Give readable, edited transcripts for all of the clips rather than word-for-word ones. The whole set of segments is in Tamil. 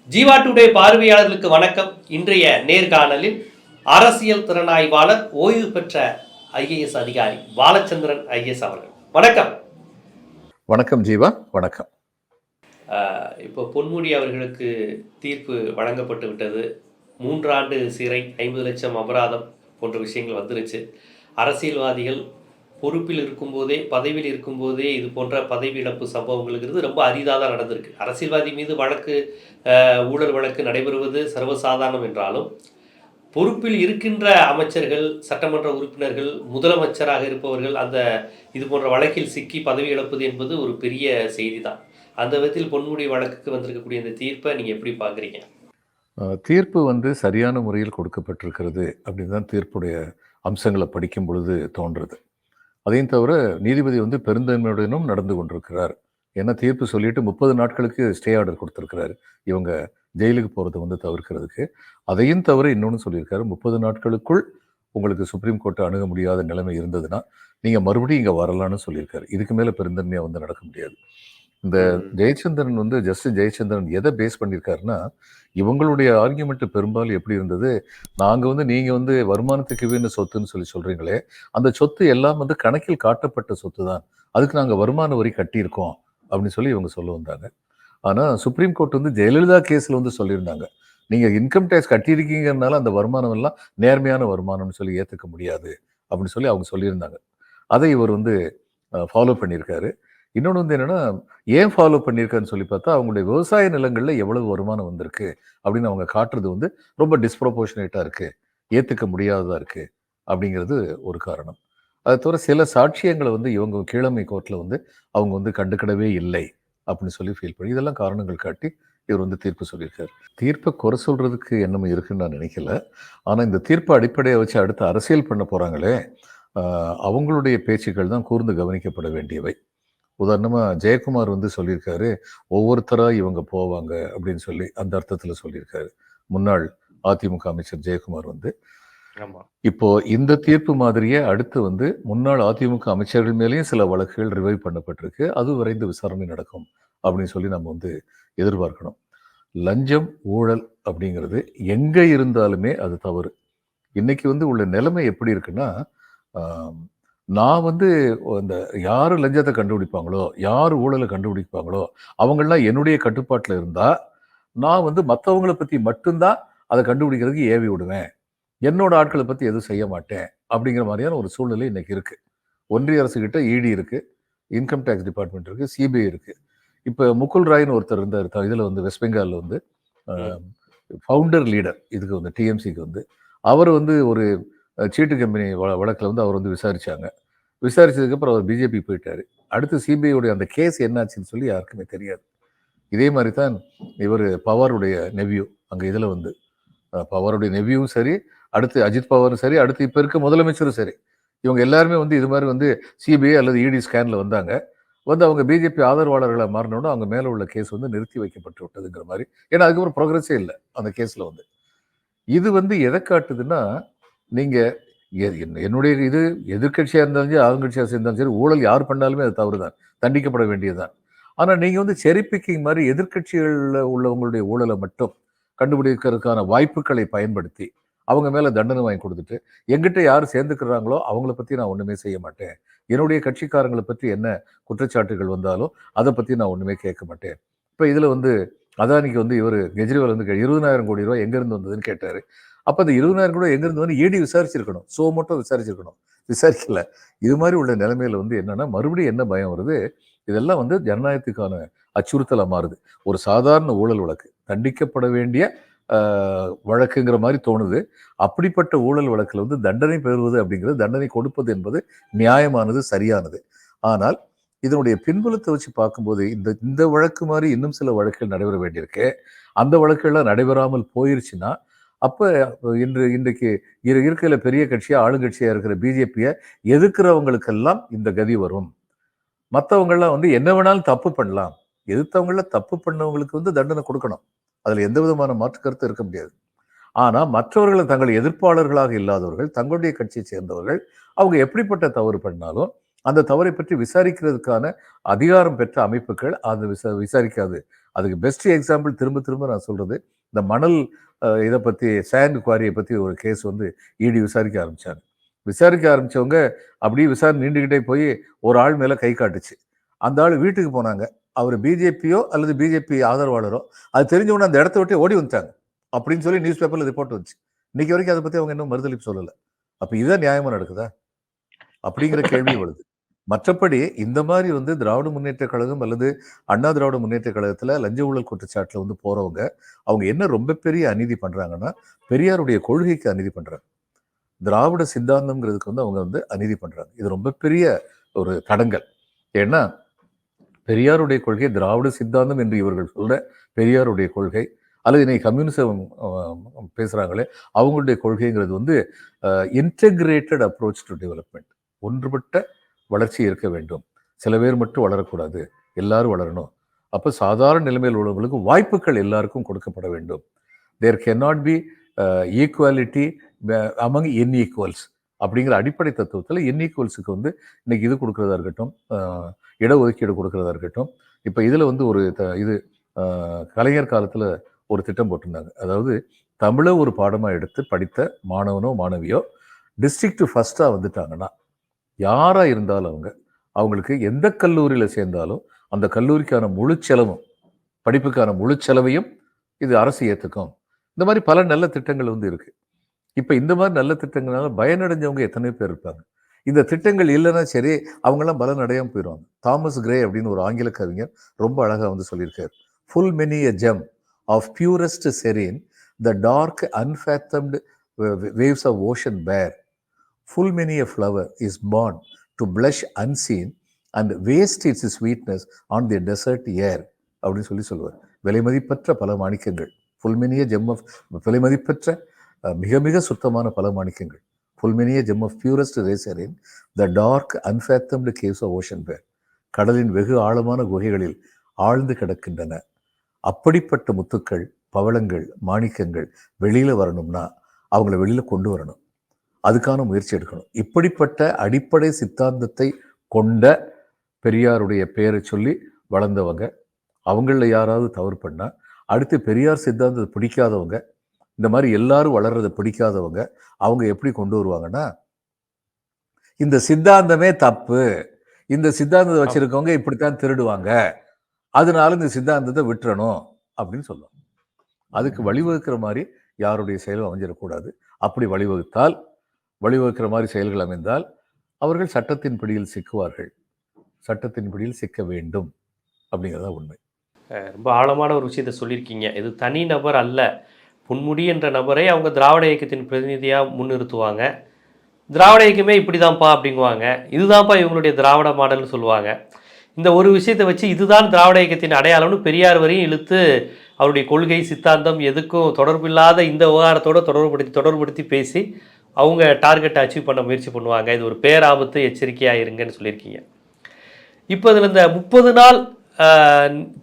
ஜீவா டுடே பார்வையாளர்களுக்கு வணக்கம். இன்றைய நேர்காணலில் அரசியல் திறனாய்வாளர் ஓய்வு பெற்ற ஐஏஎஸ் அதிகாரி பாலச்சந்திரன் ஐஏஎஸ் அவர்கள். வணக்கம். வணக்கம் ஜீவா. வணக்கம். இப்போ பொன்முடி அவர்களுக்கு தீர்ப்பு வழங்கப்பட்டு விட்டது. 3 ஆண்டு சிறை, 50 லட்சம் அபராதம் போன்ற விஷயங்கள் வந்துருச்சு. அரசியல்வாதிகள் பொறுப்பில் இருக்கும்போதே, பதவியில் இருக்கும்போதே இது போன்ற பதவி இழப்பு சம்பவங்கள்ங்கிறது ரொம்ப அரிதாக தான் நடந்திருக்கு. அரசியல்வாதி மீது வழக்கு, ஊழல் வழக்கு நடைபெறுவது சர்வசாதாரணம் என்றாலும், பொறுப்பில் இருக்கின்ற அமைச்சர்கள், சட்டமன்ற உறுப்பினர்கள், முதலமைச்சராக இருப்பவர்கள் அந்த இது போன்ற வழக்கில் சிக்கி பதவி இழப்பது என்பது ஒரு பெரிய செய்தி தான். அந்த விதத்தில் பொன்முடி வழக்குக்கு வந்திருக்கக்கூடிய இந்த தீர்ப்பை நீங்கள் எப்படி பார்க்குறீங்க? தீர்ப்பு சரியான முறையில் கொடுக்கப்பட்டிருக்கிறது அப்படின்னு தான் தீர்ப்புடைய அம்சங்களை படிக்கும் பொழுது தோன்றுறது. அதையும் தவிர நீதிபதி பெருந்தன்மையுடனும் நடந்து கொண்டிருக்கிறார். ஏன்னா தீர்ப்பு சொல்லிட்டு 30 நாட்களுக்கு ஸ்டே ஆர்டர் கொடுத்துருக்கிறாரு, இவங்க ஜெயிலுக்கு போகிறத தவிர்க்கிறதுக்கு. அதையும் தவிர இன்னொன்று சொல்லியிருக்காரு, 30 நாட்களுக்குள் உங்களுக்கு சுப்ரீம் கோர்ட்டை அணுக முடியாத நிலைமை இருந்ததுன்னா நீங்கள் மறுபடியும் இங்கே வரலான்னு சொல்லியிருக்காரு. இதுக்கு மேலே பெருந்தன்மையாக நடக்க முடியாது. இந்த ஜெயச்சந்திரன் ஜஸ்டிஸ் ஜெயச்சந்திரன் எதை பேஸ் பண்ணியிருக்காருன்னா, இவங்களுடைய ஆர்கியூமெண்ட் பெரும்பாலும் எப்படி இருந்தது, நாங்கள் நீங்கள் வருமானத்துக்கு வீண சொத்துன்னு சொல்கிறீங்களே, அந்த சொத்து எல்லாம் கணக்கில் காட்டப்பட்ட சொத்து தான், அதுக்கு நாங்கள் வருமான வரி கட்டியிருக்கோம் அப்படின்னு சொல்லி இவங்க சொல்ல வந்தாங்க. ஆனால் சுப்ரீம் கோர்ட் ஜெயலலிதா கேஸில் சொல்லியிருந்தாங்க, நீங்கள் இன்கம் டேக்ஸ் கட்டியிருக்கீங்கனால அந்த வருமானம் எல்லாம் நேர்மையான வருமானம்னு சொல்லி ஏற்றுக்க முடியாது அப்படின்னு சொல்லி அவங்க சொல்லியிருந்தாங்க. அதை இவர் ஃபாலோ பண்ணியிருக்காரு. இன்னொன்று என்னென்னா, ஏன் ஃபாலோ பண்ணியிருக்காருன்னு சொல்லி பார்த்தா, அவங்களுடைய விவசாய நிலங்களில் எவ்வளவு வருமானம் வந்திருக்கு அப்படின்னு அவங்க காட்டுறது ரொம்ப டிஸ்ப்ரொபோர்ஷனேட்டாக இருக்குது, ஏற்றுக்க முடியாததாக இருக்குது அப்படிங்கிறது ஒரு காரணம். அதை தவிர சில சாட்சியங்களை இவங்க கீழமை கோர்ட்டில் அவங்க கண்டுக்கிடவே இல்லை அப்படின்னு சொல்லி ஃபீல் பண்ணி, இதெல்லாம் காரணங்கள் காட்டி இவர் தீர்ப்பு சொல்லியிருக்காரு. தீர்ப்பை குறை சொல்கிறதுக்கு என்னமோ இருக்குன்னு நான் நினைக்கல. ஆனால் இந்த தீர்ப்பை அடிப்படையை வச்சு அடுத்து அரசியல் பண்ண போகிறாங்களே, அவங்களுடைய பேச்சுக்கள் தான் கூர்ந்து கவனிக்கப்பட வேண்டியவை. உதாரணமாக ஜெயக்குமார் சொல்லியிருக்காரு, ஒவ்வொருத்தராக இவங்க போவாங்க அப்படின்னு சொல்லி அந்த அர்த்தத்தில் சொல்லியிருக்காரு. முன்னாள் அதிமுக அமைச்சர் ஜெயக்குமார் இப்போ இந்த தீர்ப்பு மாதிரியே அடுத்து முன்னாள் அதிமுக அமைச்சர்கள் மேலேயும் சில வழக்குகள் ரிவைவ் பண்ணப்பட்டிருக்கு, அது விரைந்து விசாரணை நடக்கும் அப்படின்னு சொல்லி நம்ம எதிர்பார்க்கணும். லஞ்சம் ஊழல் அப்படிங்கிறது எங்கே இருந்தாலுமே அது தவறு. இன்னைக்கு உள்ள நிலைமை எப்படி இருக்குன்னா, நான் இந்த யார் லஞ்சத்தை கண்டுபிடிப்பாங்களோ, யார் ஊழலை கண்டுபிடிப்பாங்களோ அவங்களாம் என்னுடைய கட்டுப்பாட்டில் இருந்தால், நான் மற்றவங்களை பற்றி மட்டும்தான் அதை கண்டுபிடிக்கிறதுக்கு ஏவி விடுவேன், என்னோட ஆட்களை பற்றி எதுவும் செய்ய மாட்டேன் அப்படிங்கிற மாதிரியான ஒரு சூழ்நிலை இன்னைக்கு இருக்குது. ஒன்றிய அரசுகிட்ட இடி இருக்குது, இன்கம் டேக்ஸ் டிபார்ட்மெண்ட் இருக்குது, சிபிஐ இருக்குது. இப்போ முகுல் ராய்னு ஒருத்தர் இருந்தார், இதில் வெஸ்ட் பெங்காலில் ஃபவுண்டர் லீடர் இதுக்கு டிஎம்சிக்கு அவர் ஒரு சீட்டு கம்பெனி வழக்கில் அவர் விசாரித்தாங்க. விசாரிச்சதுக்கப்புறம் அவர் பிஜேபி போயிட்டார். அடுத்து சிபிஐடைய அந்த கேஸ் என்னாச்சுன்னு சொல்லி யாருக்குமே தெரியாது. இதே மாதிரி தான் இவர் பவாருடைய நெவ்யூ, அங்கே இதில் பவாருடைய நெவ்யூவும் சரி, அடுத்து அஜித் பவாரும் சரி, அடுத்து இப்போ இருக்க முதலமைச்சரும் சரி, இவங்க எல்லாருமே இது மாதிரி சிபிஐ அல்லது இடி ஸ்கேனில் வந்தாங்க. அவங்க பிஜேபி ஆதரவாளர்களை மாறினோட அவங்க மேலே உள்ள கேஸ் நிறுத்தி வைக்கப்பட்டு விட்டதுங்கிற மாதிரி. ஏன்னா அதுக்கப்புறம் ப்ரோக்ரஸே இல்லை அந்த கேஸில். இது எதை காட்டுதுன்னா, நீங்கள் என்னுடைய இது எதிர்கட்சியாக இருந்தாலும் சரி, ஆளுங்கட்சியாக இருந்தாலும் சரி, ஊழல் யார் பண்ணாலுமே அது தவறு தான், தண்டிக்கப்பட வேண்டியதுதான். ஆனால் நீங்கள் செரி பிக்கிங் மாதிரி எதிர்கட்சிகளில் உள்ளவங்களுடைய ஊழலை மட்டும் கண்டுபிடிக்கிறதுக்கான வாய்ப்புகளை பயன்படுத்தி அவங்க மேலே தண்டனை வாங்கி கொடுத்துட்டு, எங்கிட்ட யார் சேர்ந்துக்கிறாங்களோ அவங்கள பற்றி நான் ஒன்றுமே செய்ய மாட்டேன், என்னுடைய கட்சிக்காரங்களை பற்றி என்ன குற்றச்சாட்டுகள் வந்தாலும் அதை பற்றி நான் ஒன்றுமே கேட்க மாட்டேன். இப்போ இதில் அதானிக்கு இவர் கெஜ்ரிவால் 20,000 கோடி ரூபாய் எங்கேருந்து வந்ததுன்னு கேட்டார். அப்போ அந்த 20,000 கூட எங்கேருந்து ஈடி விசாரிச்சிருக்கணும், மட்டும் விசாரிச்சிருக்கணும், விசாரிக்கல. இது மாதிரி உள்ள நிலைமையில என்னன்னா மறுபடியும் என்ன பயம் வருது, இதெல்லாம் ஜனநாயகத்துக்கான அச்சுறுத்தலாக மாறுது. ஒரு சாதாரண ஊழல் வழக்கு தண்டிக்கப்பட வேண்டிய வழக்குங்கிற மாதிரி தோணுது. அப்படிப்பட்ட ஊழல் வழக்கில் தண்டனை பெறுவது அப்படிங்கிறது, தண்டனை கொடுப்பது என்பது நியாயமானது, சரியானது. ஆனால் இதனுடைய பின்புலத்தை வச்சு பார்க்கும்போது இந்த வழக்கு மாதிரி இன்னும் சில வழக்குகள் நடைபெற வேண்டியிருக்கு. அந்த வழக்குகள்லாம் நடைபெறாமல் போயிருச்சுன்னா, அப்போ இன்றைக்கு இருக்கிற பெரிய கட்சியாக ஆளுங்கட்சியாக இருக்கிற பிஜேபியை எதிர்க்கிறவங்களுக்கெல்லாம் இந்த கதி வரும். மற்றவங்கள்லாம் என்ன வேணாலும் தப்பு பண்ணலாம், எதிர்த்தவங்கள தப்பு பண்ணவங்களுக்கு தண்டனை கொடுக்கணும், அதில் எந்த விதமான மாற்று கருத்து இருக்க முடியாது. ஆனால் மற்றவர்கள் தங்கள் எதிர்ப்பாளர்களாக இல்லாதவர்கள், தங்களுடைய கட்சியை சேர்ந்தவர்கள், அவங்க எப்படிப்பட்ட தவறு பண்ணாலும் அந்த தவறை பற்றி விசாரிக்கிறதுக்கான அதிகாரம் பெற்ற அமைப்புகள் அது விசாரிக்காது. அதுக்கு பெஸ்ட் எக்ஸாம்பிள் திரும்ப திரும்ப நான் சொல்றது, இந்த மணல் இதை பற்றி சேண்ட் குவாரியை பற்றி ஒரு கேஸ் வந்து இடி விசாரிக்க ஆரம்பிச்சாங்க. விசாரிக்க ஆரம்பிச்சவங்க அப்படியே விசாரணை நீண்டுகிட்டே போய் ஒரு ஆள் மேலே கை காட்டுச்சு. அந்த ஆள் வீட்டுக்கு போனாங்க. அவர் பிஜேபியோ அல்லது பிஜேபி ஆதரவாளரோ அது தெரிஞ்சவொன்னே அந்த இடத்த விட்டு ஓடி வந்துட்டாங்க அப்படின்னு சொல்லி நியூஸ் பேப்பர்ல ரிப்போர்ட் வந்துச்சு. இன்னைக்கு வரைக்கும் அதை பற்றி அவங்க இன்னும் மறுதளிப்பு சொல்லலை. அப்போ இதுதான் நியாயமாக நடக்குதா அப்படிங்கிற கேள்வி வருது. மற்றபடி இந்த மாதிரி வந்து திராவிட முன்னேற்ற கழகம் அல்லது அண்ணா திராவிட முன்னேற்ற கழகத்தில் லஞ்ச ஊழல் குற்றச்சாட்டில் வந்து போறவங்க அவங்க என்ன ரொம்ப பெரிய அநீதி பண்றாங்கன்னா, பெரியாருடைய கொள்கைக்கு அநீதி பண்றாங்க. திராவிட சித்தாந்தம்ங்கிறதுக்கு வந்து அவங்க வந்து அநீதி பண்றாங்க. இது ரொம்ப பெரிய ஒரு தடங்கல். ஏன்னா பெரியாருடைய கொள்கை திராவிட சித்தாந்தம் என்று இவர்கள் சொல்ற பெரியாருடைய கொள்கை அல்லது இன்னைக்கு கம்யூனிசம் பேசுறாங்களே அவங்களுடைய கொள்கைங்கிறது வந்து இன்டெகிரேட்டட் அப்ரோச் டு டெவலப்மெண்ட். ஒன்றுபட்ட வளர்ச்சி இருக்க வேண்டும். சில பேர் மட்டும் வளரக்கூடாது, எல்லாரும் வளரணும். அப்போ சாதாரண நிலைமையில் உள்ளவங்களுக்கு வாய்ப்புகள் எல்லாருக்கும் கொடுக்கப்பட வேண்டும். தேர் கேனாட் பி ஈக்குவாலிட்டி அமங் இன்ஈக்குவல்ஸ் அப்படிங்கிற அடிப்படை தத்துவத்தில் இன்ஈக்குவல்ஸுக்கு வந்து இன்னைக்கு இது கொடுக்கறதா இருக்கட்டும், இடஒதுக்கீடு கொடுக்கறதா இருக்கட்டும். இப்போ இதில் வந்து ஒரு இது கலைஞர் காலத்தில் ஒரு திட்டம் போட்டிருந்தாங்க. அதாவது தமிழை ஒரு பாடமாக எடுத்து படித்த மாணவனோ மாணவியோ டிஸ்ட்ரிக்ட் ஃபர்ஸ்டாக வந்துட்டாங்கன்னா யாராக இருந்தாலும் அவங்களுக்கு எந்த கல்லூரியில் சேர்ந்தாலும் அந்த கல்லூரிக்கான முழு செலவும் படிப்புக்கான முழு செலவையும் இது அரசு ஏற்றுக்கும். இந்த மாதிரி பல நல்ல திட்டங்கள் வந்து இருக்கு. இப்போ இந்த மாதிரி நல்ல திட்டங்களால பயனடைஞ்சவங்க எத்தனை பேர் இருப்பாங்க. இந்த திட்டங்கள் இல்லைன்னா சரி அவங்கெல்லாம் பலன் அடையாமல் போயிடுவாங்க. தாமஸ் கிரே அப்படின்னு ஒரு ஆங்கில கவிஞர் ரொம்ப அழகாக வந்து சொல்லியிருக்காரு. Full many a gem of purest serene the dark unfathomed waves of ocean bear. Full many a flower is born to blush unseen and waste its sweetness on the desert air அப்படின்னு சொல்லுவார். விலைமதிப்பற்ற பல மாணிக்கங்கள், ஃபுல்மெனிய ஜெம் ஆஃப் விலைமதிப்பற்ற மிக மிக சுத்தமான பல மாணிக்கங்கள், ஃபுல்மெனிய ஜெம் ஆஃப் பியூரஸ்ட் ரேசரின் the dark unfathomed caves of ocean bear. கடலின் வெகு ஆழமான குகைகளில் ஆழ்ந்து கிடக்கின்றன. அப்படிப்பட்ட முத்துக்கள், பவளங்கள், மாணிக்கங்கள் வெளியில வரணும்னா அவங்கள வெளியில கொண்டு வரணும். அதுக்கான முயற்சி எடுக்கணும். இப்படிப்பட்ட அடிப்படை சித்தாந்தத்தை கொண்ட பெரியாருடைய பெயரை சொல்லி வளர்ந்தவங்க, அவங்கள யாராவது தவறு பண்ணா அடுத்து பெரியார் சித்தாந்தத்தை பிடிக்காதவங்க, இந்த மாதிரி எல்லாரும் வளர்றதை பிடிக்காதவங்க அவங்க எப்படி கொண்டு வருவாங்கன்னா, இந்த சித்தாந்தமே தப்பு, இந்த சித்தாந்தத்தை வச்சிருக்கவங்க இப்படித்தான் திருடுவாங்க, அதனால இந்த சித்தாந்தத்தை விட்டுறணும் அப்படின்னு சொல்லுவாங்க. அதுக்கு வழிவகுக்கிற மாதிரி யாருடைய செயலும் அமைஞ்சிடக்கூடாது. அப்படி வழிவகுக்கிற மாதிரி செயல்கள் அமைந்தால் அவர்கள் சட்டத்தின் பிடியில் சிக்குவார்கள். சட்டத்தின் பிடியில் சிக்க வேண்டும் அப்படிங்கிறதா உண்மை. ரொம்ப ஆழமான ஒரு விஷயத்தை சொல்லியிருக்கீங்க. இது தனி நபர் அல்ல, பொன்முடி என்ற நபரை அவங்க திராவிட இயக்கத்தின் பிரதிநிதியாக முன்னிறுத்துவாங்க. திராவிட இயக்கமே இப்படி தான்ப்பா அப்படிங்குவாங்க. இதுதான்ப்பா இவங்களுடைய திராவிட மாடல்னு சொல்லுவாங்க. இந்த ஒரு விஷயத்தை வச்சு இதுதான் திராவிட இயக்கத்தின் அடையாளம்னு பெரியார் வரையும் இழுத்து அவருடைய கொள்கை சித்தாந்தம் எதுக்கும் தொடர்பில்லாத இந்த விவகாரத்தோடு தொடர்புபடுத்தி பேசி அவங்க டார்கெட்டை அச்சீவ் பண்ண முயற்சி பண்ணுவாங்க. இது ஒரு பேராபத்து, எச்சரிக்கையாக இருங்கன்னு சொல்லியிருக்கீங்க. இப்போ இதில் இந்த 30 நாள்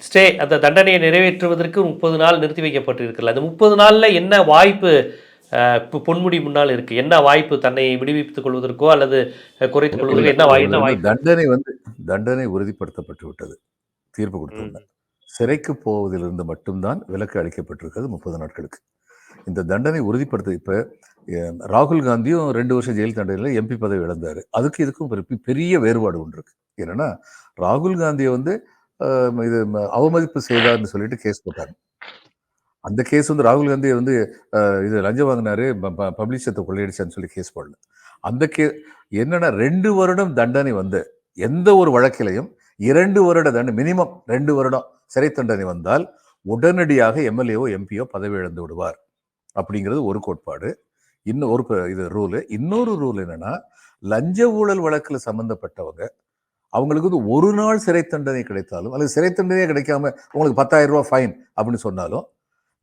ஸ்டே, அந்த தண்டனையை நிறைவேற்றுவதற்கு 30 நாள் நிறுத்தி வைக்கப்பட்டிருக்குல்ல, அந்த 30 நாளில் என்ன வாய்ப்பு இப்போ பொன்முடி முன்னால் இருக்கு? என்ன வாய்ப்பு தன்னை விடுவித்துக் கொள்வதற்கோ அல்லது குறைத்துக் கொள்வதற்கோ என்ன வாய்ப்பு? தண்டனை உறுதிப்படுத்தப்பட்டு விட்டது. தீர்ப்பு கொடுத்தாங்க. சிறைக்கு போவதிலிருந்து மட்டும்தான் விலக்கு அளிக்கப்பட்டிருக்கிறது 30 நாட்களுக்கு. இந்த தண்டனை உறுதிப்படுத்த இப்ப ராகுல் காந்தியும் 2 வருஷம் ஜெயில் தண்டனையில் எம்பி பதவி இழந்தாரு. அதுக்கு இதுக்கும் பெரிய வேறுபாடு ஒன்று இருக்கு. என்னன்னா ராகுல் காந்தியை வந்து இது அவமதிப்பு செய்தார்னு சொல்லிட்டு கேஸ் போட்டாங்க. அந்த கேஸ் வந்து ராகுல் காந்தி வந்து இது லஞ்சம் வாங்கினாரு, பப்ளிஷத்தை கொள்ளையடிச்சான்னு சொல்லி கேஸ் போடல. அந்த என்னன்னா 2 வருடம் தண்டனை வந்து எந்த ஒரு வழக்கிலையும் 2 வருட தண்டனை, மினிமம் 2 வருடம் சிறை தண்டனை வந்தால் உடனடியாக எம்எல்ஏவோ எம்பியோ பதவி இழந்து விடுவார் அப்படிங்கிறது ஒரு கோட்பாடு. இன்னொரு இது ரூலு. இன்னொரு ரூல் என்னன்னா, லஞ்ச ஊழல் வழக்கில் சம்பந்தப்பட்டவங்க அவங்களுக்கு வந்து ஒரு நாள் சிறை தண்டனை கிடைத்தாலும் அல்லது சிறை தண்டனையே கிடைக்காம உங்களுக்கு 10,000 ரூபாய் ஃபைன் அப்படின்னு சொன்னாலும்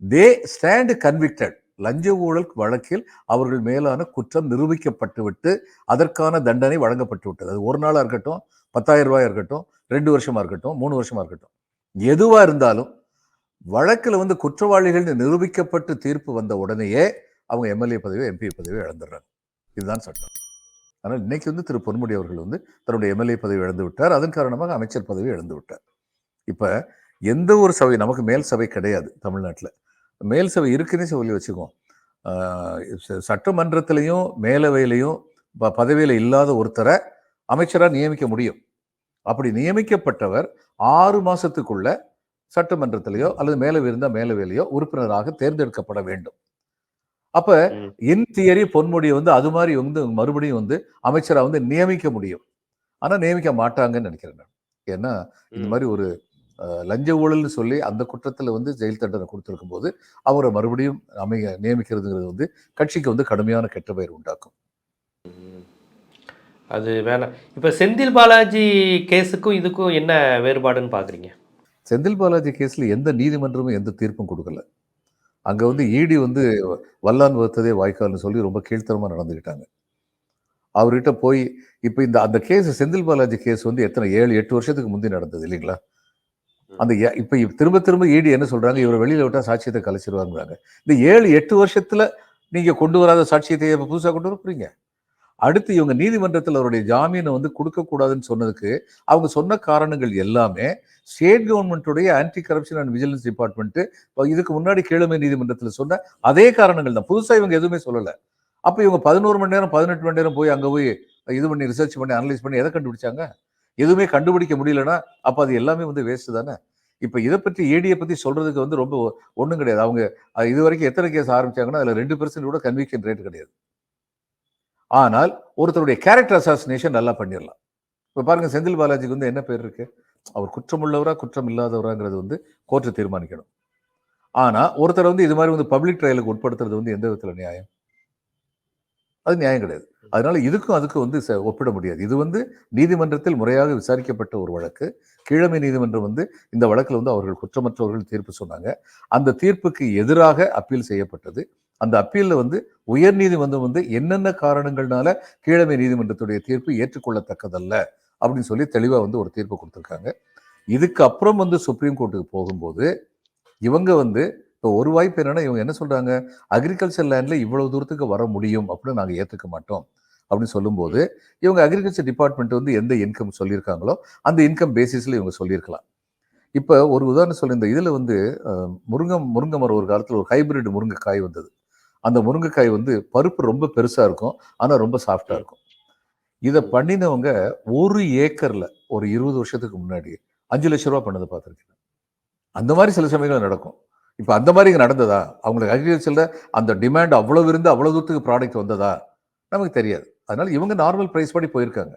தே ஸ்டாண்ட் கன்விக்டட். லஞ்ச ஊழல் வழக்கில் அவர்கள் மேலான குற்றம் நிரூபிக்கப்பட்டு விட்டு அதற்கான தண்டனை வழங்கப்பட்டு விட்டது. அது ஒரு நாளாக இருக்கட்டும், 10,000 ரூபாய் இருக்கட்டும், 2 வருஷமா இருக்கட்டும், 3 வருஷமா இருக்கட்டும், எதுவா இருந்தாலும் வழக்கில் வந்து குற்றவாளிகள் நிரூபிக்கப்பட்டு தீர்ப்பு வந்த உடனேயே அவங்க எம்எல்ஏ பதவியோ எம்பி பதவியோ இழந்துடுறாங்க. இதுதான் சட்டம். ஆனால் இன்னைக்கு வந்து திரு பொன்முடி அவர்கள் வந்து தன்னுடைய எம்எல்ஏ பதவி இழந்து விட்டார். அதன் காரணமாக அமைச்சர் பதவி இழந்து விட்டார். இப்ப எந்த ஒரு சபை, நமக்கு மேல் சபை கிடையாது தமிழ்நாட்டில். மேல் சபை இருக்குன்னே சொல்லி வச்சுக்குவோம். சட்டமன்றத்திலையும் மேலவையிலையும் பதவியில் இல்லாத ஒருத்தரை அமைச்சராக நியமிக்க முடியும். அப்படி நியமிக்கப்பட்டவர் 6 மாசத்துக்குள்ள சட்டமன்றத்திலேயோ அல்லது மேலவை இருந்தால் மேலவையிலையோ உறுப்பினராக தேர்ந்தெடுக்கப்பட வேண்டும். அப்ப இன் தியரி பொன்முடியை வந்து அது மாதிரி வந்து மறுபடியும் வந்து அமைச்சரா வந்து நியமிக்க முடியும். ஆனா நியமிக்க மாட்டாங்கன்னு நினைக்கிறேன் நான். ஏன்னா இந்த மாதிரி ஒரு லஞ்ச ஊழல்னு சொல்லி அந்த குற்றத்துல வந்து ஜெயில் தண்டனை கொடுத்திருக்கும் போது அவரை மறுபடியும் நியமிக்கிறதுங்கிறது வந்து கட்சிக்கு வந்து கடுமையான கெட்ட பெயர் உண்டாக்கும். அது வேணாம். இப்ப செந்தில் பாலாஜி கேஸுக்கும் இதுக்கும் என்ன வேறுபாடுன்னு பாக்குறீங்க? செந்தில் பாலாஜி கேஸ்ல எந்த நீதிமன்றமும் எந்த தீர்ப்பும் கொடுக்கல. அங்க வந்து ஈடி வந்து வல்லான் வகுத்ததே வாய்க்கால்னு சொல்லி ரொம்ப கீழ்த்தரமா நடந்துக்கிட்டாங்க. அவர்கிட்ட போய் இப்ப அந்த கேஸ், செந்தில் பாலாஜி கேஸ் வந்து எத்தனை 7-8 வருஷத்துக்கு முந்தி நடந்தது இல்லைங்களா? அந்த இப்ப திரும்ப திரும்ப ஈடி என்ன சொல்றாங்க, இவரை வெளியில விட்டா சாட்சியத்தை கலைச்சிருவாங்கிறாங்க. இந்த 7-8 வருஷத்துல நீங்க கொண்டு வராத சாட்சியத்தை புதுசா கொண்டு வர போறீங்க. அடுத்து இவங்க நீதிமன்றத்தில் அவருடைய ஜாமீனை வந்து கொடுக்க கூடாதுன்னு சொன்னதுக்கு அவங்க சொன்ன காரணங்கள் எல்லாமே ஸ்டேட் கவர்மெண்ட்டுடைய anti corruption and vigilance department இதுக்கு முன்னாடி கீழமை நீதிமன்றத்தில் சொன்ன அதே காரணங்கள் தான். புதுசா இவங்க எதுவுமே சொல்லல. அப்ப இவங்க 11 மணி நேரம் 18 மணி நேரம் போய் அங்க போய் இது பண்ணி ரிசர்ச் பண்ணி அனலைஸ் பண்ணி எதை கண்டுபிடிச்சாங்க? எதுவுமே கண்டுபிடிக்க முடியலன்னா அப்ப அது எல்லாமே வந்து வேஸ்ட் தானே. இப்ப இதை பற்றி ஏடியை பத்தி சொல்றதுக்கு வந்து ரொம்ப ஒண்ணும் கிடையாது. அவங்க இது வரைக்கும் எத்தனை கேஸ் ஆரம்பிச்சாங்கன்னா அதுல 2% கூட கன்விக்ஷன் ரேட் கிடையாது. ஆனால் ஒருத்தருடைய கேரக்டர் அசாசினேஷன் நல்லா பண்ணிடலாம். இப்ப பாருங்க, செந்தில் பாலாஜிக்கு வந்து என்ன பேர் இருக்கு? அவர் குற்றமுள்ளவரா குற்றம் இல்லாதவராங்கிறது வந்து கோர்ட்டு தீர்மானிக்கணும். ஆனா ஒருத்தர் வந்து இது மாதிரி வந்து பப்ளிக் ட்ரையலுக்கு உட்படுத்துறது வந்து எந்த விதத்துல நியாயம்? அது நியாயம் கிடையாது. அதனால இதுக்கும் அதுக்கும் வந்து ஒப்பிட முடியாது. இது வந்து நீதிமன்றத்தில் முறையாக விசாரிக்கப்பட்ட ஒரு வழக்கு. கீழமை நீதிமன்றம் வந்து இந்த வழக்கில் வந்து அவர்கள் குற்றமற்றவர்கள் தீர்ப்பு சொன்னாங்க. அந்த தீர்ப்புக்கு எதிராக அப்பீல் செய்யப்பட்டது. அந்த அப்பீல்ல வந்து உயர் நீதிமன்றம் வந்து என்னென்ன காரணங்கள்னால கீழமை நீதிமன்றத்துடைய தீர்ப்பு ஏற்றுக்கொள்ளத்தக்கதல்ல அப்படின்னு சொல்லி தெளிவா வந்து ஒரு தீர்ப்பு கொடுத்திருக்காங்க. இதுக்கு அப்புறம் வந்து சுப்ரீம் கோர்ட்டுக்கு போகும்போது இவங்க வந்து இப்போ ஒரு வாய்ப்பு என்னன்னா, இவங்க என்ன சொல்றாங்க, அக்ரிகல்ச்சர் லேண்ட்ல இவ்வளவு தூரத்துக்கு வர முடியும் அப்படின்னு நாங்கள் ஏற்றுக்க மாட்டோம் அப்படின்னு சொல்லும்போது, இவங்க அக்ரிகல்ச்சர் டிபார்ட்மெண்ட் வந்து எந்த இன்கம் சொல்லியிருக்காங்களோ அந்த இன்கம் பேசிஸ்ல இவங்க சொல்லியிருக்கலாம். இப்போ ஒரு உதாரணம் சொல்லி, இந்த இதில் வந்து முருங்கை மரம் ஒரு காலத்தில் ஒரு ஹைபிரிட் முருங்கைக்காய் வந்தது. அந்த முருங்கைக்காய் வந்து பருப்பு ரொம்ப பெருசா இருக்கும், ஆனால் ரொம்ப சாஃப்டா இருக்கும். இதை பண்ணினவங்க 1 ஏக்கர்ல ஒரு 20 வருஷத்துக்கு முன்னாடி 5 லட்சம் ரூபாய் பண்ணதை பார்த்துருக்கேன். அந்த மாதிரி சில சமயங்கள் நடக்கும். இப்போ அந்த மாதிரி இங்கே நடந்ததா? அவங்களுக்கு அக்ரிகல்ச்சர்ல அந்த டிமாண்ட் அவ்வளவு இருந்து அவ்வளவு தூரத்துக்கு ப்ராடக்ட் வந்ததா? நமக்கு தெரியாது. அதனால இவங்க நார்மல் பிரைஸ் படி போயிருக்காங்க.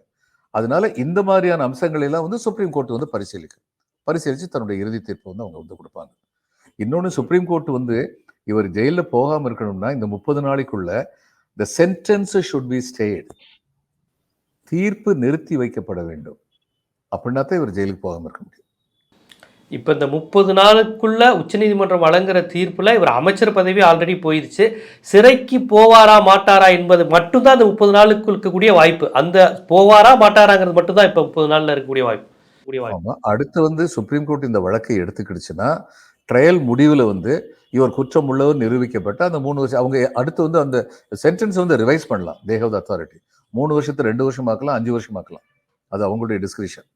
அதனால இந்த மாதிரியான அம்சங்கள் எல்லாம் வந்து சுப்ரீம் கோர்ட் வந்து பரிசீலிச்சு தன்னுடைய இறுதி தீர்ப்பு வந்து அவங்க வந்து கொடுப்பாங்க. இன்னொன்று, சுப்ரீம் கோர்ட் வந்து இவர் ஜெயிலில் போகாம இருக்கணும்னா இந்த 30 நாளைக்குள்ள the sentence should be stayed, தீர்ப்பு நிறுத்தி வைக்கப்பட வேண்டும். அப்படின்னா தான் இவர் ஜெயிலுக்கு போகாம இருக்க முடியும். இப்போ இந்த 30 நாளுக்குள்ள உச்சநீதிமன்றம் வழங்குற தீர்ப்புல இவர் அமைச்சர் பதவி ஆல்ரெடி போயிருச்சு. சிறைக்கு போவாரா மாட்டாரா என்பது மட்டும்தான் அந்த 30 நாளுக்கு இருக்கக்கூடிய வாய்ப்பு. அந்த போவாரா மாட்டாராங்கிறது மட்டும்தான் இப்போ 30 நாள்ல இருக்கக்கூடிய வாய்ப்பு. ஆமா, அடுத்து வந்து சுப்ரீம் கோர்ட் இந்த வழக்கை எடுத்துக்கிடுச்சுன்னா ட்ரையல் முடிவில் வந்து இவர் குற்றம் உள்ளவர் நிரூபிக்கப்பட்ட அந்த 3 வருஷம் அவங்க அடுத்து வந்து அந்த சென்டென்ஸ் வந்து ரிவைஸ் பண்ணலாம். They have the authority. 3 வருஷத்தை 2 வருஷம் ஆக்கலாம், 5 வருஷம் ஆக்கலாம். அது அவங்களுடைய டிஸ்கிரிஷன்.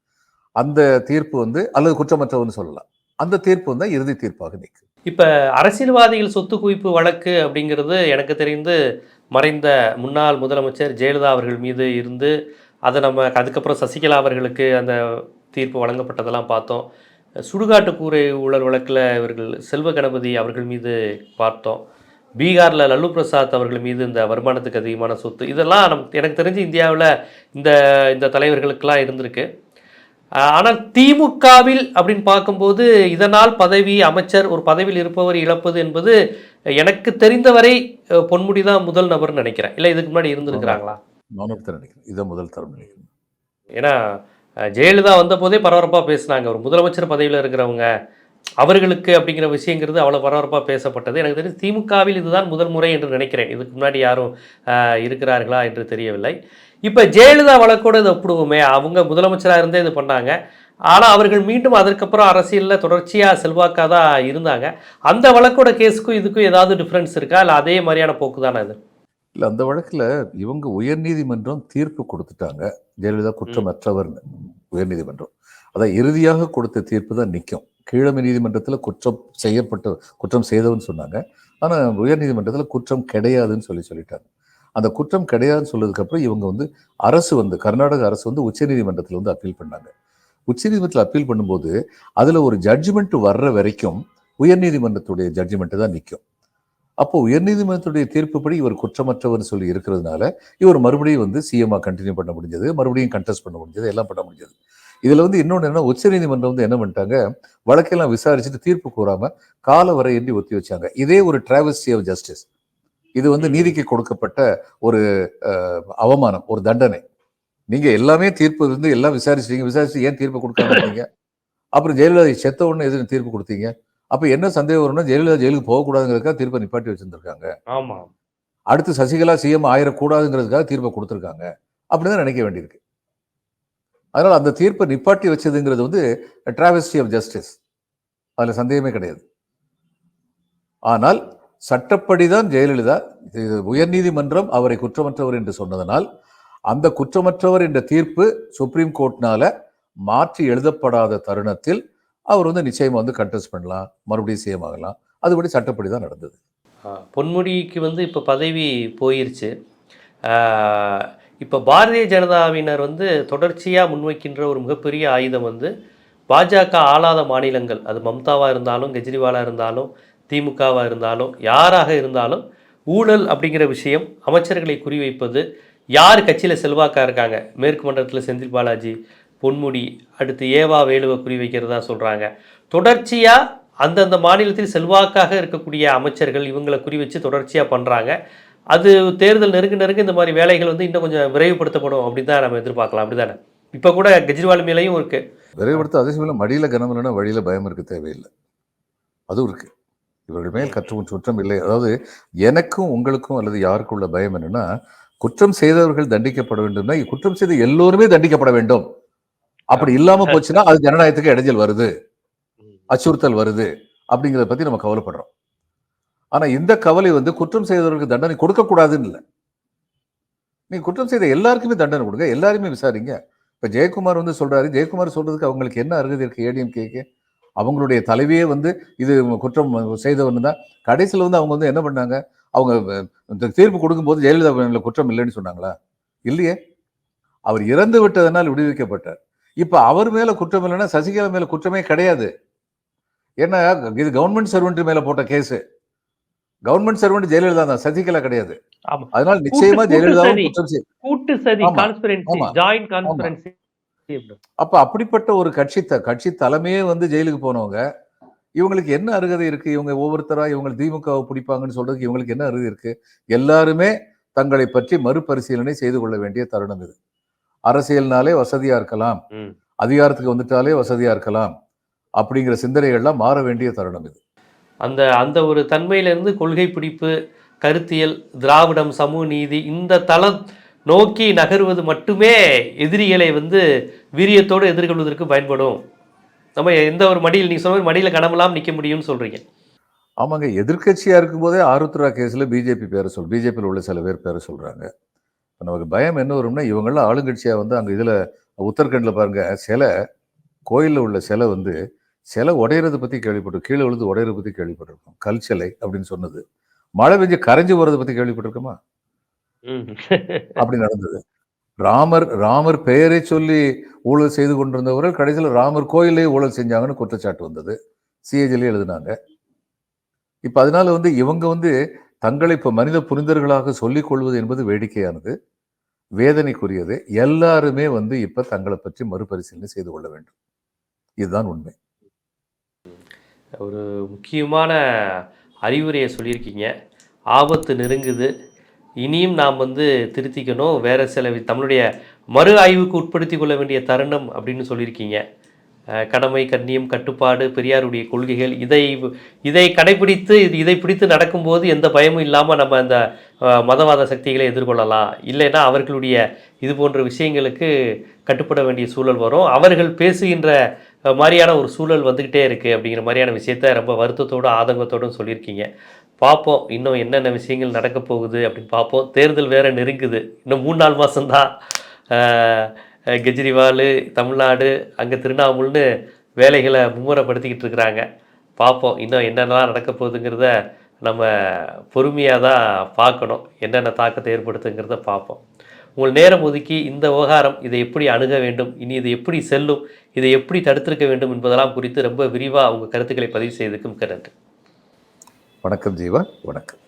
அந்த தீர்ப்பு வந்து அல்லது குற்றமற்றவர்னு சொல்லலாம். அந்த தீர்ப்பு வந்து இறுதி தீர்ப்பாக நிற்கும். இப்போ அரசியல்வாதிகள் சொத்து குவிப்பு வழக்கு அப்படிங்கிறது எனக்கு தெரிந்து மறைந்த முன்னாள் முதலமைச்சர் ஜெயலலிதா அவர்கள் மீது இருந்து அதை நம்ம அதுக்கப்புறம் சசிகலா அவர்களுக்கு அந்த தீர்ப்பு வழங்கப்பட்டதெல்லாம் பார்த்தோம். சுடுகாட்டு கூரை ஊழல் வழக்கில் இவர்கள் செல்வ கணபதி அவர்கள் மீது பார்த்தோம். பீகாரில் லல்லு பிரசாத் அவர்கள் மீது இந்த வருமானத்துக்கு அதிகமான சொத்து, இதெல்லாம் எனக்கு தெரிஞ்சு இந்தியாவில் இந்த இந்த தலைவர்களுக்கெல்லாம் இருந்திருக்கு. ஆனால் திமுகவில் அப்படின்னு பார்க்கும்போது இதனால் பதவி, அமைச்சர் ஒரு பதவியில் இருப்பவர் இழப்பது என்பது எனக்கு தெரிந்தவரை பொன்முடி தான் முதல் நபர்னு நினைக்கிறேன். இல்லை இதுக்கு முன்னாடி இருந்திருக்கிறாங்களா? நானும் நினைக்கிறேன், இதான் முதல் தரம் நினைக்கிறேன். ஏன்னா ஜெயலலிதா வந்த போதே பரபரப்பாக பேசினாங்க. ஒரு முதலமைச்சர் பதவியில் இருக்கிறவங்க அவர்களுக்கு அப்படிங்கிற விஷயங்கிறது அவ்வளோ பரபரப்பாக பேசப்பட்டது. எனக்கு தெரிஞ்சு திமுகவில் இதுதான் முதல் முறை என்று நினைக்கிறேன். இதுக்கு முன்னாடி யாரும் இருக்கிறார்களா என்று தெரியவில்லை. இப்போ ஜெயலலிதா வழக்கோடு இதை ஒப்பிடுவோமே, அவங்க முதலமைச்சராக இருந்தே இது பண்ணாங்க. ஆனால் அவர்கள் மீண்டும் அதற்கப்புறம் அரசியலில் தொடர்ச்சியாக செல்வாக்காக தான் இருந்தாங்க. அந்த வழக்கோட கேஸுக்கும் இதுக்கும் ஏதாவது டிஃப்ரென்ஸ் இருக்கா, இல்லை அதே மாதிரியான போக்கு தானே அது? இல்ல அந்த வழக்குல இவங்க உயர்நீதிமன்றம் தீர்ப்பு குடுத்துட்டாங்க. ஜெயலலிதா ம். குற்றமற்றவர்ன்னு. உயர்நீதிமன்றம். அதான் இறுதியாக கொடுத்த தீர்ப்பு தான் நிக்கும். கீழமை நீதிமன்றத்தில குற்றம் செய்தவன்னு சொன்னாங்க. ஆனா உயர்நீதிமன்றத்தில குற்றம் கிடையாதுன்னு சொல்லிட்டாங்க. அந்த குற்றம் கிடையாதுன்னு சொன்னதுக்கப்புறம் இவங்க வந்து கர்நாடக அரசு வந்து உச்சநீதிமன்றத்தில வந்து அப்பீல் பண்ணாங்க. உச்சநீதிமன்றத்தில் அப்பீல் பண்ணும்போது, அதுல ஒரு ஜட்ஜ்மெண்ட் வர்ற வரைக்கும் உயர்நீதிமன்றத்துடைய ஜட்ஜ்மெண்ட் தான் நிக்கும். அப்போ உயர்நீதிமன்றத்துடைய தீர்ப்புப்படி இவர் குற்றமற்றவர் சொல்லி இருக்கிறதுனால, இவர் மறுபடியும் வந்து சிஎம்மா கன்டின்யூ பண்ண முடிஞ்சது. மறுபடியும் கன்டெஸ்ட் பண்ண முடிஞ்சது. எல்லாம் பண்ண முடிஞ்சது. இதுல வந்து இன்னொன்னு என்னன்னா, உச்சநீதிமன்றம் வந்து என்ன பண்ணிட்டாங்க, வழக்கெல்லாம் விசாரிச்சுட்டு தீர்ப்பு கூறாம காலவரையின்றி ஒத்தி வச்சாங்க. இதே ஒரு டிராவஸ்டி ஆஃப் ஜஸ்டிஸ். இது வந்து நீதிக்கு கொடுக்கப்பட்ட ஒரு அவமானம், ஒரு தண்டனை. நீங்க எல்லாமே தீர்ப்பு இருந்து எல்லாம் விசாரிச்சிட்டீங்க. விசாரிச்சு ஏன் தீர்ப்பு கொடுக்காம இருந்தீங்க? அப்புறம் ஜெயலலிதா செத்த உடனே எதுக்கு தீர்ப்பு கொடுத்தீங்க? அப்ப என்ன சந்தேகம் வரும்னா, ஜெயலலிதா ஜெயிலுக்கு போகக்கூடாதுங்கிறதுக்காக தீர்ப்பை நிப்பாட்டி வச்சிருந்திருக்காங்க. ஆமா. அடுத்து சசிகலா சிஎம் ஆயிரக்கூடாதுங்கிறதுக்காக தீர்ப்பை கொடுத்திருக்காங்க. அப்படின்னு தான் நினைக்க வேண்டியிருக்கு. அதனால அந்த தீர்ப்பை நிப்பாட்டி வச்சதுங்கிறது வந்து டிராவஸ்டி ஆஃப் ஜஸ்டிஸ். அதுல சந்தேகமே கிடையாது. ஆனால் சட்டப்படிதான் ஜெயலலிதா உயர்நீதிமன்றம் அவரை குற்றமற்றவர் என்று சொன்னதனால் அந்த குற்றமற்றவர் என்ற தீர்ப்பு சுப்ரீம் கோர்ட்னால மாற்றி எழுதப்படாத தருணத்தில் அவர் வந்து நிச்சயமா வந்து கண்டெஸ்ட் பண்ணலாம், மறுபடியும் சிஎம் ஆகலாம். அதுபடி சட்டப்படி தான் நடந்தது. பொன்முடிக்கு வந்து இப்போ பதவி போயிருச்சு. இப்போ பாரதிய ஜனதாவினர் வந்து தொடர்ச்சியாக முன்வைக்கின்ற ஒரு மிகப்பெரிய ஆயுதம் வந்து பாஜக ஆளாத மாநிலங்கள், அது மம்தாவாக இருந்தாலும், கெஜ்ரிவாலாக இருந்தாலும், திமுகவாக இருந்தாலும், யாராக இருந்தாலும் ஊழல் அப்படிங்கிற விஷயம், அமைச்சர்களை குறிவைப்பது, யார் கட்சியில் செல்வாக்காக இருக்காங்க, மேற்கு மண்டலத்தில் செந்தில் பாலாஜி, பொன்முடி, அடுத்து ஏவா வேலுவை குறிவைக்கிறதா சொல்கிறாங்க. தொடர்ச்சியாக அந்தந்த மாநிலத்தில் செல்வாக்காக இருக்கக்கூடிய அமைச்சர்கள் இவங்களை குறிவச்சு தொடர்ச்சியாக பண்ணுறாங்க. அது தேர்தல் நெருங்க இந்த மாதிரி வேலைகள் வந்து இன்னும் கொஞ்சம் விரைவுபடுத்தப்படும் அப்படின்னு தான் நம்ம எதிர்பார்க்கலாம். அப்படி தானே? இப்போ கூட கெஜ்ரிவால் மேலேயும் இருக்கு. விரைவுபடுத்த அதே சமயம் மடியில கனம் இல்லைன்னா வழியில பயம் இருக்க தேவையில்லை. அதுவும் இருக்கு. இவர்கள் மேல் குற்றம் இல்லை. அதாவது எனக்கும் உங்களுக்கும் அல்லது யாருக்கும் உள்ள பயம் என்னன்னா, குற்றம் செய்தவர்கள் தண்டிக்கப்பட வேண்டும்னா, குற்றம் செய்த எல்லோருமே தண்டிக்கப்பட வேண்டும். அப்படி இல்லாம போச்சுன்னா அது ஜனநாயகத்துக்கு இடைஞ்சல் வருது, அச்சுறுத்தல் வருது அப்படிங்கிறத பத்தி நம்ம கவலைப்படுறோம். ஆனா இந்த கவலை வந்து குற்றம் செய்தவர்களுக்கு தண்டனை கொடுக்க கூடாதுன்னு இல்லை. நீங்க குற்றம் செய்த எல்லாருக்குமே தண்டனை கொடுங்க, எல்லாருமே விசாரிங்க. இப்ப ஜெயக்குமார் வந்து சொல்றாரு, ஜெயக்குமார் சொல்றதுக்கு அவங்களுக்கு என்ன அருகதை இருக்கு ஏடிஎம்கேக்கு? அவங்களுடைய தலைவியே வந்து இது குற்றம் செய்தவன் தான். கடைசியில் வந்து அவங்க வந்து என்ன பண்ணாங்க, அவங்க இந்த தீர்ப்பு கொடுக்கும்போது ஜெயலலிதா மேல குற்றம் இல்லைன்னு சொன்னாங்களா? இல்லையே. அவர் இறந்து விட்டதனால் விடுவிக்கப்பட்டார். இப்ப அவர் மேல குற்றம் இல்லைன்னா சசிகலா மேல குற்றமே கிடையாது. ஏன்னா இது கவர்மெண்ட் சர்வெண்ட் மேல போட்ட கேஸ். கவர்மெண்ட் சர்வெண்ட் ஜெயலலிதா தான், சசிகலா கிடையாது. அதனால நிச்சயமா ஜெயலலிதாவும் குற்றம் கூட்டு சதி, கான்ஸ்பிரன்சி, ஜாயிண்ட் கான்ஸ்பிரன்சி. அப்ப அப்படிப்பட்ட ஒரு கட்சி தலைமையே வந்து ஜெயிலுக்கு போனவங்க, இவங்களுக்கு என்ன அருகதை இருக்கு? இவங்க ஒவ்வொருத்தரா இவங்க திமுகவை பிடிப்பாங்கன்னு சொல்றதுக்கு இவங்களுக்கு என்ன அருகதை இருக்கு? எல்லாருமே தங்களை பற்றி மறுபரிசீலனை செய்து கொள்ள வேண்டிய தருணம் இது. அரசியல்னாலே வசதியா இருக்கலாம், அதிகாரத்துக்கு வந்துட்டாலே வசதியா இருக்கலாம் அப்படிங்கிற சிந்தனைகள்லாம் மாற வேண்டிய தருணம் இது. அந்த அந்த ஒரு தன்மையிலிருந்து கொள்கை பிடிப்பு, கருத்தியல், திராவிடம், சமூக நீதி இந்த தளம் நோக்கி நகர்வது மட்டுமே எதிரிகளை வந்து வீரியத்தோடு எதிர்கொள்வதற்கு பயன்படும். நம்ம எந்த ஒரு மடியில், நீங்க சொன்ன மடியில் கனமெல்லாம் நிற்க முடியும்னு சொல்றீங்க. ஆமாங்க. எதிர்கட்சியா இருக்கும்போதே ஆருத்ரா கேஸ்ல பிஜேபியில் உள்ள சில பேர் பேரை சொல்றாங்க. நமக்கு பயம் என்ன வரும்னா, இவங்கெல்லாம் ஆளுங்கட்சியா வந்து அங்க இதுல உத்தரகண்ட்ல பாருங்க, கோயில்ல உள்ள சிலை வந்து சிலை உடையறதை பத்தி கேள்விப்பட்டிருக்கோம். கீழே விழுந்து உடையறதை பத்தி கேள்விப்பட்டிருக்கோம். கல் சிலை அப்படின்னு சொன்னது. மழை பெஞ்சு கரைஞ்சு போறதை பத்தி கேள்விப்பட்டிருக்கோமா? அப்படி நடந்தது. ராமர் பெயரை சொல்லி ஊழல் செய்து கொண்டிருந்தவர்கள் கடைசியில் ராமர் கோயிலே ஊழல் செஞ்சாங்கன்னு குற்றச்சாட்டு வந்தது. சிஏஜிலே எழுதினாங்க. இப்ப அதனால வந்து இவங்க வந்து தங்களை இப்ப மனித புனிதர்களாக சொல்லிக் கொள்வது என்பது வேடிக்கையானது, வேதனைக்குரியது. எல்லாருமே வந்து இப்ப தங்களை பற்றி மறுபரிசீலனை செய்து கொள்ள வேண்டும். இதுதான் உண்மை. ஒரு முக்கியமான அறிவுரையை சொல்லியிருக்கீங்க. ஆபத்து நெருங்குது, இனியும் நாம் வந்து திருத்திக்கணும், வேறு சில தமிழுடைய மறு ஆய்வுக்கு உட்படுத்தி கொள்ள வேண்டிய தருணம் அப்படின்னு சொல்லியிருக்கீங்க. கடமை, கண்ணியம், கட்டுப்பாடு, பெரியாருடைய கொள்கைகள், இதை கடைபிடித்து இதை பிடித்து நடக்கும்போது எந்த பயமும் இல்லாமல் நம்ம அந்த மதவாத சக்திகளை எதிர்கொள்ளலாம். இல்லைன்னா அவர்களுடைய இது போன்ற விஷயங்களுக்கு கட்டுப்பட வேண்டிய சூழல் வரும். அவர்கள் பேசுகின்ற மாதிரியான ஒரு சூழல் வந்துக்கிட்டே இருக்குது அப்படிங்கிற மாதிரியான விஷயத்த ரொம்ப வருத்தத்தோடும் ஆதங்கத்தோடும் சொல்லியிருக்கீங்க. பார்ப்போம். இன்னும் என்னென்ன விஷயங்கள் நடக்க போகுது அப்படின்னு பார்ப்போம். தேர்தல் வேற நெருங்குது. இன்னும் 3-4 மாசம்தான். அ கெஜ்ரிவால், தமிழ்நாடு, அங்கே திரிணாமுல்னு வேலைகளை மும்முரப்படுத்திக்கிட்டு இருக்கிறாங்க. பார்ப்போம். இன்னும் என்னென்னலாம் நடக்க போகுதுங்கிறத நம்ம பொறுமையாக தான் பார்க்கணும். என்னென்ன தாக்கத்தை ஏற்படுத்துங்கிறத பார்ப்போம். உங்கள் நேரம் ஒதுக்கி இந்த விவகாரம் இதை எப்படி அணுக வேண்டும், இனி இது எப்படி செல்லும், இதை எப்படி தடுத்திருக்க வேண்டும் என்பதெல்லாம் குறித்து ரொம்ப விரிவாக உங்கள் கருத்துக்களை பதிவு செய்ததுக்கு மிக்க நன்றி. வணக்கம் ஜீவா, வணக்கம்.